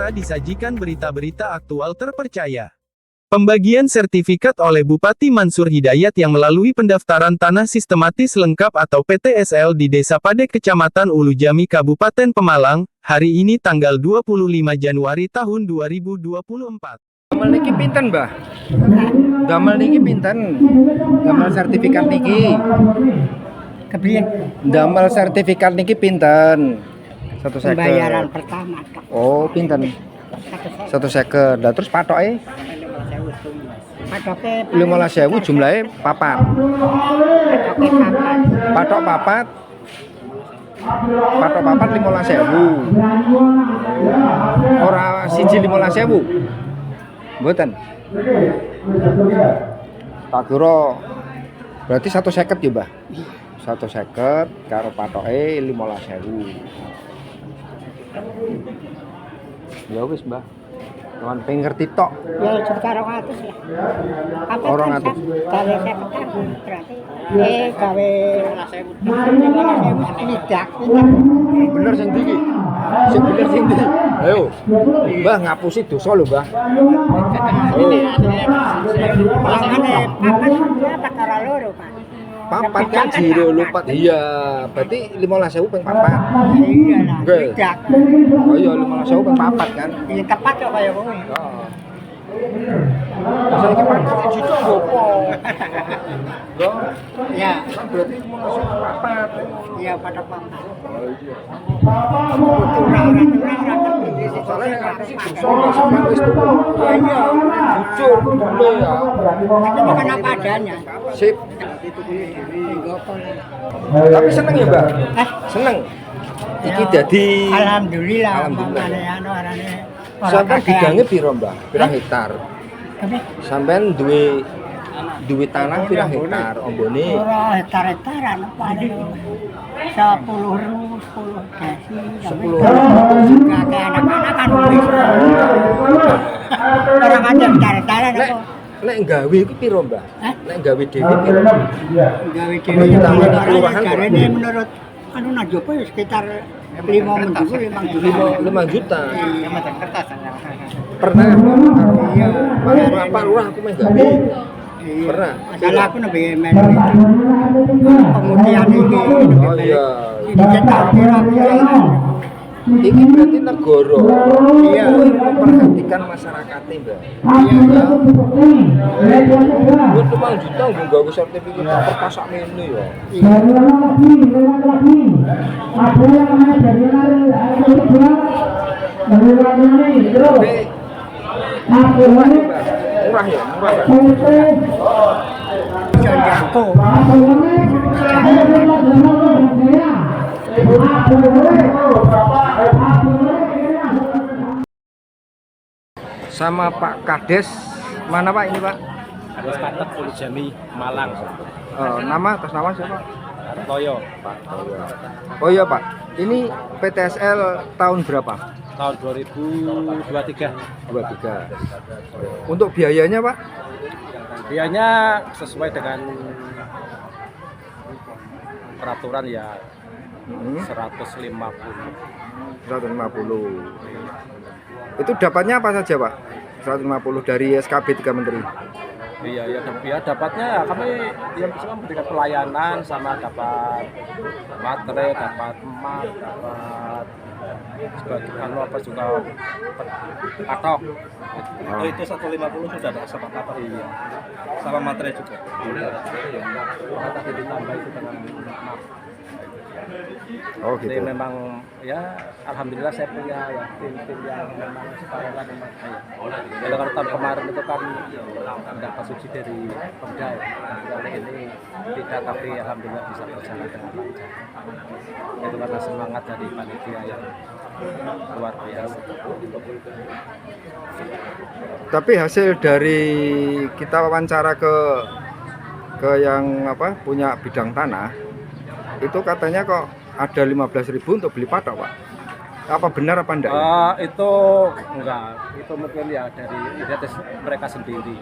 Sumatera disajikan berita-berita aktual terpercaya. Pembagian sertifikat oleh Bupati Mansur Hidayat yang melalui pendaftaran tanah sistematis lengkap atau PTSL di Desa Padek Kecamatan Ulu Jami Kabupaten Pemalang, hari ini tanggal 25 Januari tahun 2024. Damel niki pinten, Mbah? Damel niki pinten? Damel sertifikat niki. Kepiye? Damel sertifikat niki pinten? 150. Pembayaran pertama. Oh, pinten? 150. Lah terus patoke Patoke 15.000 jumlahe papat. patoke papat. Patok papat. Patok papat 15.000. Ora siji 15.000. Mboten. Tak kira berarti 150 ya, Mbah? 150 karo patoke 15.000. Ya wis, Mbah. Cuman pengen ngerti tok. Ya sekitar 200 lah. Apa Orang kan, atus. gawe 50 berarti. Gawe 15.000 tidak. Bener sing ndi iki? Sing bener sing ndi? Ayo. Mbah ngapusi dosa lho, Mbah. Mangane papat berapa karo loro, Pak? Papat kan jiro lupat. Iya, berarti 15.000 ping papat. Iya lah, Oke. tidak. Oh iya 15.000 ping papat kan. Ini tepat kok kaya kowe. Heeh. Saya iki papat juta opo? Loh, Ya, kan berarti 15.000 papat. iya patok papat. Oh iya. Orang-orang ngerti. Soalnya yang ngapusi dosa kok sampean wis tuwa. Iya. Jujur kudune ya. Tapi bukan apa adanya. Sip. Gopo lah. Tapi seneng ya, Mbak? Eh, Seneng. Iki ya, dadi alhamdulillah. Alhamdulillah. Umpamane anu arane orang sampean kakean. bidange piro, Mbak? Pirang hektar? Tapi Sampean duwe tanah pirang hektar ombone? ora hektar-hektaran paling 10.000, 10 dasi. 10.000. Juga ke anak-anak kan wis. Orang ada hektar-hektaran Nek apa? nek gawe iku piro, Mbak? Hah? Nek gawe dhewe piro? Gawe dhewe Ditambah orang kelurahan kok. jarene menurut anu Najopo ya sekitar 5 minggu 5 juta. 5 juta. Iya, macam kertas. Pernah karo Iya. Pak Lurah aku meh gawe. Pernah. Masalah aku nabi melu itu pemutihan ini. Oh iya. Ini cetak pira-pira. Iki berarti negara. Iya. Memperhatikan masyarakatnya, Mbak. Iya. Buat 5 juta nggo gawe sertifikat kertas sak mene ya. Murah ya, murah ya. Janjako. Sama Pak Kades, mana Pak ini Pak? Kades Patek Ulu Jami Malang. Nama atas nama siapa? Toyo Oh iya Pak, ini PTSL tahun berapa? tahun 2023. 23. Untuk biayanya Pak? Biayanya sesuai dengan peraturan ya 150. 150. Itu dapatnya apa saja Pak? 150 dari SKB 3 Menteri. Iya ya dapatnya kami yang bisa memberikan pelayanan sama dapat materai, dapat emas, dapat sebagai anu apa juga patok. Oh itu 150 sudah ada sama patok iya. Sama materai juga. Tadi ditambah itu dengan emas. Oh gitu. Jadi memang ya alhamdulillah saya punya ya tim-tim yang memang sekarang memang saya. Jadi kalau tahun kemarin itu kan mendapat subsidi dari Pemda ya. Kali ini tidak tapi alhamdulillah bisa berjalan dengan lancar. Itu karena semangat dari panitia yang luar biasa. Tapi hasil dari kita wawancara ke yang apa punya bidang tanah itu katanya kok ada 15.000 untuk beli patok Pak. Apa benar apa enggak? Itu enggak, itu mungkin ya dari mereka sendiri.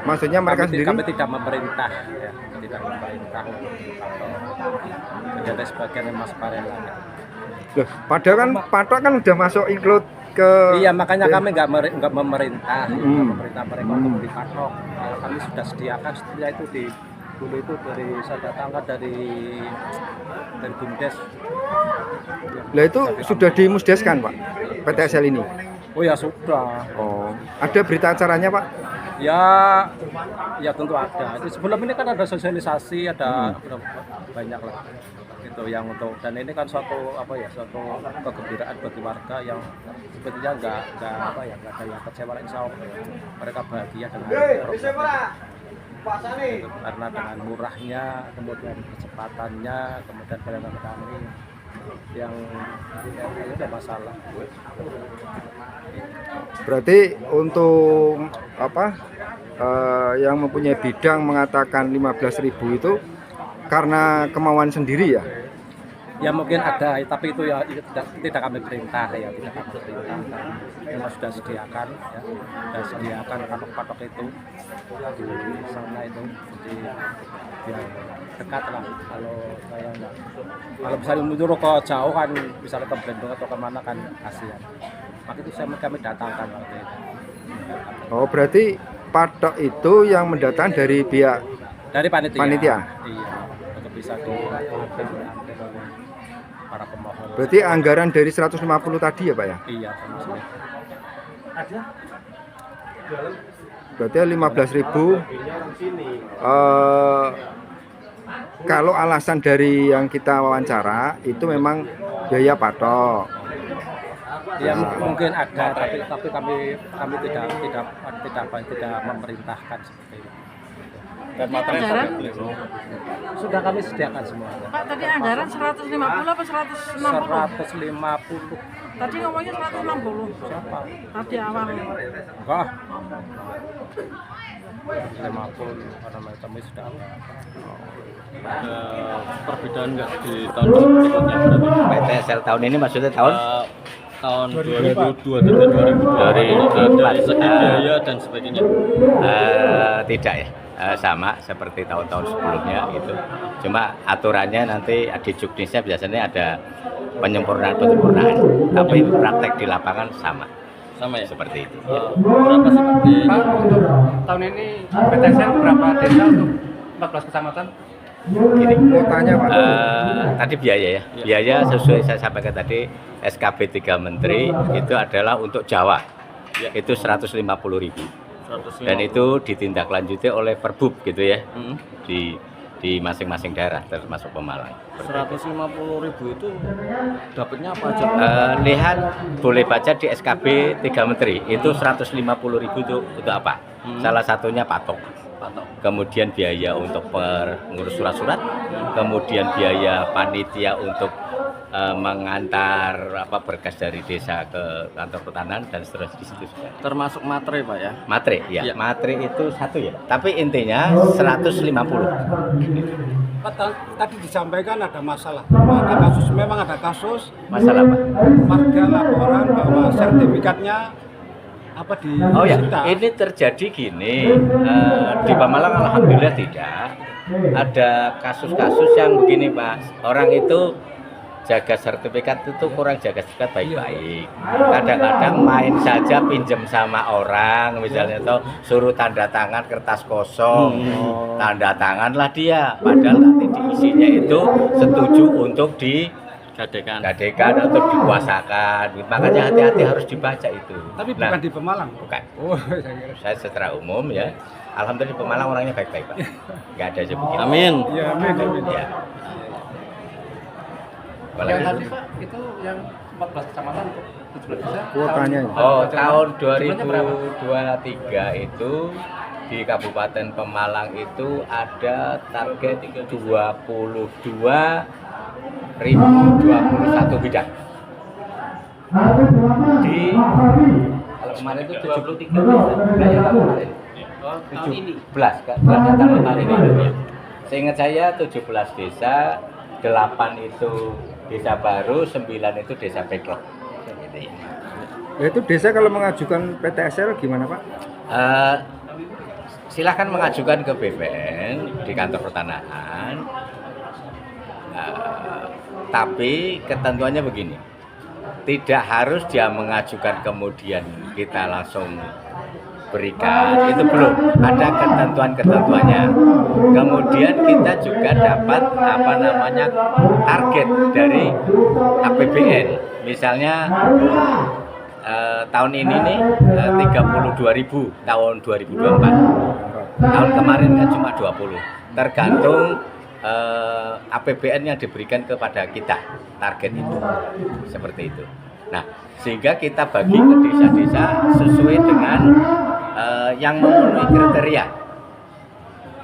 Maksudnya mereka kami, sendiri? Kami tidak memerintah, ya, tidak memerintah. Jadi ada sebagian yang mas parela. Loh, padahal kan patok kan udah masuk include ke Iya, makanya kami nggak memerintah, Hmm. memerintah mereka untuk beli patok. Kami sudah sediakan setelah itu dulu itu dari saya datangkan dari BUMDes. Lah itu sudah dimusdeskan Pak PTSL ini. Oh ya sudah. Oh, ada berita acaranya Pak? Ya, ya tentu ada. Itu sebelum ini kan ada sosialisasi, ada banyak lah. Itu yang untuk, dan ini kan suatu apa ya, suatu kegembiraan bagi warga yang sepertinya nggak apa ya, nggak ada yang kecewa. Insya Allah mereka bahagia dengan program ini. Karena dengan murahnya, kemudian kecepatannya, kemudian pelayanan kami yang tidak ada masalah. Berarti untuk apa yang mempunyai bidang mengatakan 15.000 itu karena kemauan sendiri ya? Ya mungkin ada, tapi itu ya itu tidak kami perintah ya, tidak kami perintah. Memang sudah sediakan, ya, sudah sediakan patok-patok itu di sana itu, jadi ya dekat lah. Kalau saya enggak, kalau misalnya menyuruh ke jauh kan, misalnya ke Bandung atau kemana kan kasihan. Maka itu kami datangkan waktu itu. Oh, berarti patok itu yang mendatang dari pihak Dari panitia. Panitia? Iya, untuk bisa diambil oleh para pemohon. Berarti anggaran dari 150 tadi ya Pak ya? Iya, termasuk. Berarti 15.000 kalau alasan dari yang kita wawancara itu memang biaya patok. Ya mungkin ada, tapi kami tidak memerintahkan seperti itu. Dan materi sudah kami sediakan semua. Pak, tadi anggaran 150 apa 160? 150. Tadi ngomongnya 160. Siapa? Tadi awal. Enggak. 50 karena kami sudah Perbedaan nggak di tahun berikutnya berarti? PTSL tahun ini maksudnya tahun Tahun 2002 dan 2002 dari segi biaya dan sebagainya. tidak ya. Sama seperti tahun-tahun sebelumnya gitu. Cuma aturannya nanti di Juknisnya biasanya ada penyempurnaan, tapi praktek di lapangan sama Sama ya? seperti itu. Berapa seperti Pak, untuk tahun ini PTSL berapa desa untuk 14 kecamatan? Gini, Kuotanya Pak? tadi biaya ya. Biaya sesuai saya sampaikan tadi SKB 3 Menteri itu adalah untuk Jawa. Itu 150.000. 150. Dan itu ditindaklanjuti oleh Perbub gitu ya. Di masing-masing daerah termasuk Pemalang. 150.000 itu dapatnya apa aja? Lihat boleh baca di SKB 3 Menteri itu 150.000 itu untuk apa? Salah satunya patok. Kemudian biaya untuk pengurus surat-surat, kemudian biaya panitia untuk mengantar berkas dari desa ke kantor pertanahan dan seterusnya di situ sudah. Termasuk materi Pak ya? Materi ya, Iya. materi itu satu ya. Tapi intinya 150. Pak, tadi disampaikan ada masalah. Ada kasus, memang ada kasus Masalah apa? warga laporan bahwa sertifikatnya apa di Oh ya, disita. ini terjadi gini, di Pemalang alhamdulillah tidak ada kasus-kasus yang begini Pak. Orang itu jaga sertifikat itu kurang jaga sertifikat baik-baik. Kadang-kadang main saja pinjam sama orang, misalnya itu suruh tanda tangan kertas kosong, tanda tanganlah dia. Padahal nanti diisinya itu setuju untuk Gadekan. digadekan atau dikuasakan. Makanya hati-hati harus dibaca itu. Tapi Nah, bukan di Pemalang. bukan. Oh, saya kira. Saya secara umum ya, alhamdulillah di Pemalang orangnya baik-baik Pak. Nggak ada aja begini. Amin. Ya, amin, amin. Ya. Yang Apalagi tadi Pak, itu yang 14 kecamatan untuk 17 desa. Kuotanya. tahun 2023 itu di Kabupaten Pemalang itu ada target 22.021 bidang. Di kalau kemarin itu 73 desa. Tahun ini 17 tahun ini. Seingat saya 17 desa, 8 itu desa baru, 9 itu desa backlog. Gitu ya. Nah, itu desa kalau mengajukan PTSL gimana Pak? Silahkan mengajukan ke BPN di kantor pertanahan, tapi ketentuannya begini, tidak harus dia mengajukan kemudian kita langsung berikan, itu belum ada ketentuan-ketentuannya. Kemudian kita juga dapat target dari APBN, misalnya tahun ini nih 32.000 tahun 2024, tahun kemarin kan cuma 20, tergantung APBN yang diberikan kepada kita, target itu seperti itu. Nah, sehingga kita bagi ke desa-desa sesuai dengan yang memenuhi kriteria.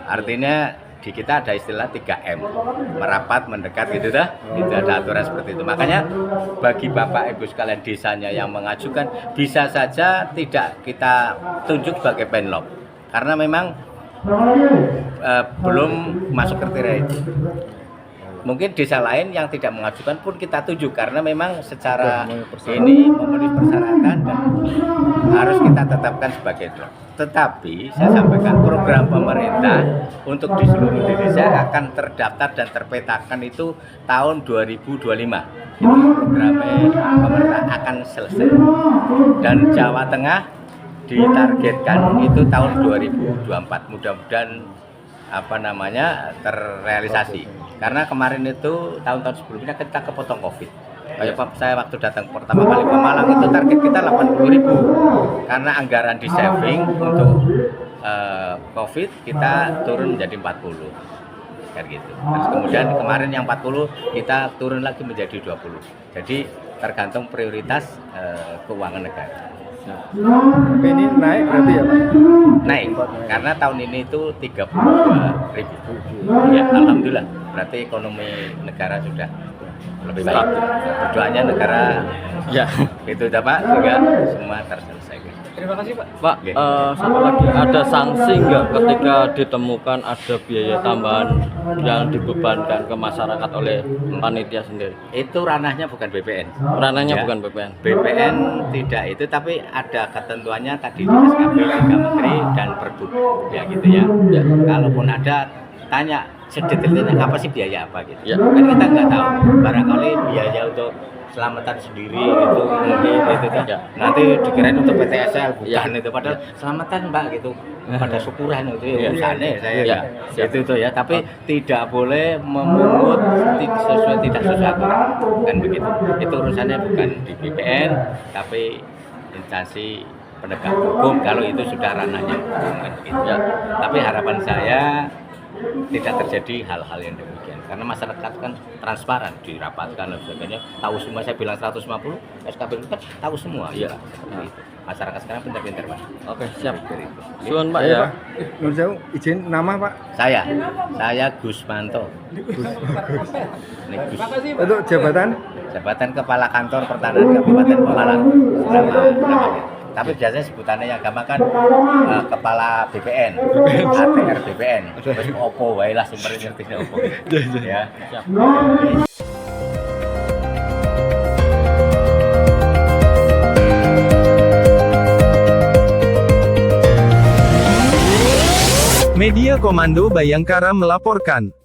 Artinya di kita ada istilah 3M, merapat, mendekat gitu dah. Itu ada aturan seperti itu. Makanya bagi Bapak Ibu sekalian desanya yang mengajukan, bisa saja tidak kita tunjuk sebagai penlop, karena memang belum masuk kriteria itu. Mungkin desa lain yang tidak mengajukan pun kita tunjuk, karena memang secara ini memenuhi persyaratan dan harus kita tetapkan sebagai drop. Tetapi saya sampaikan program pemerintah untuk di seluruh Indonesia akan terdaftar dan terpetakan itu tahun 2025. Itu programnya pemerintah akan selesai. Dan Jawa Tengah ditargetkan itu tahun 2024. Mudah-mudahan terrealisasi. Karena kemarin itu tahun-tahun sebelumnya kita kepotong Covid. Kayak saya waktu datang pertama kali ke Malang itu target kita 80.000. Karena anggaran di saving untuk Covid kita turun menjadi 40. Kan gitu. Terus kemudian kemarin yang 40 kita turun lagi menjadi 20. Jadi tergantung prioritas keuangan negara. Tapi ini naik berarti ya Pak? Naik, karena tahun ini itu 32.000. Ya, alhamdulillah. Berarti ekonomi negara sudah lebih baik. Berdoanya negara ya itu Pak, juga semua terselesaikan. Terima kasih Pak. Pak, satu lagi, ada sanksi nggak ketika ditemukan ada biaya tambahan yang dibebankan ke masyarakat oleh panitia sendiri? Itu ranahnya bukan BPN. Ranahnya Ya. bukan BPN. BPN tidak itu, tapi ada ketentuannya tadi di SKP 3 Menteri dan Pergub. Ya gitu ya. Ya. Kalaupun ada, tanya sedetailnya apa sih biaya apa gitu. Ya. Kan kita nggak tahu. Barangkali biaya untuk selamatan sendiri itu mungkin itu kan. Ya. Nanti dikirain untuk PTSL bukan Ya. itu, padahal selamatan Mbak gitu. Pada syukuran itu Ya. urusannya saya Ya. ya. Itu ya, tapi tidak boleh memungut tidak sesuai aturan, kan begitu. Itu urusannya bukan di BPN, tapi instansi penegak hukum kalau itu sudah ranahnya hukum, kan begitu. Ya. Tapi harapan saya tidak terjadi hal-hal yang demikian, karena masyarakat kan transparan, dirapatkan dan sebagainya, tahu semua. Saya bilang 150 SKP itu kan tahu semua. Iya. Seperti itu. Masyarakat sekarang pintar-pintar Pak. Oke, siap. Seperti itu. Suwun Pak Iya, ya. Pak. Nur Sewu, izin nama Pak. Saya Gusmanto. Ini Gus. Untuk Jabatan Kepala Kantor Pertanahan Kabupaten Pemalang. Nama. Tapi biasanya sebutannya yang gampang kan Kepala BPN, ATR BPN. Terus opo wae lah sing ngerti opo. Ya. Siap. Media Komando Bayangkara melaporkan.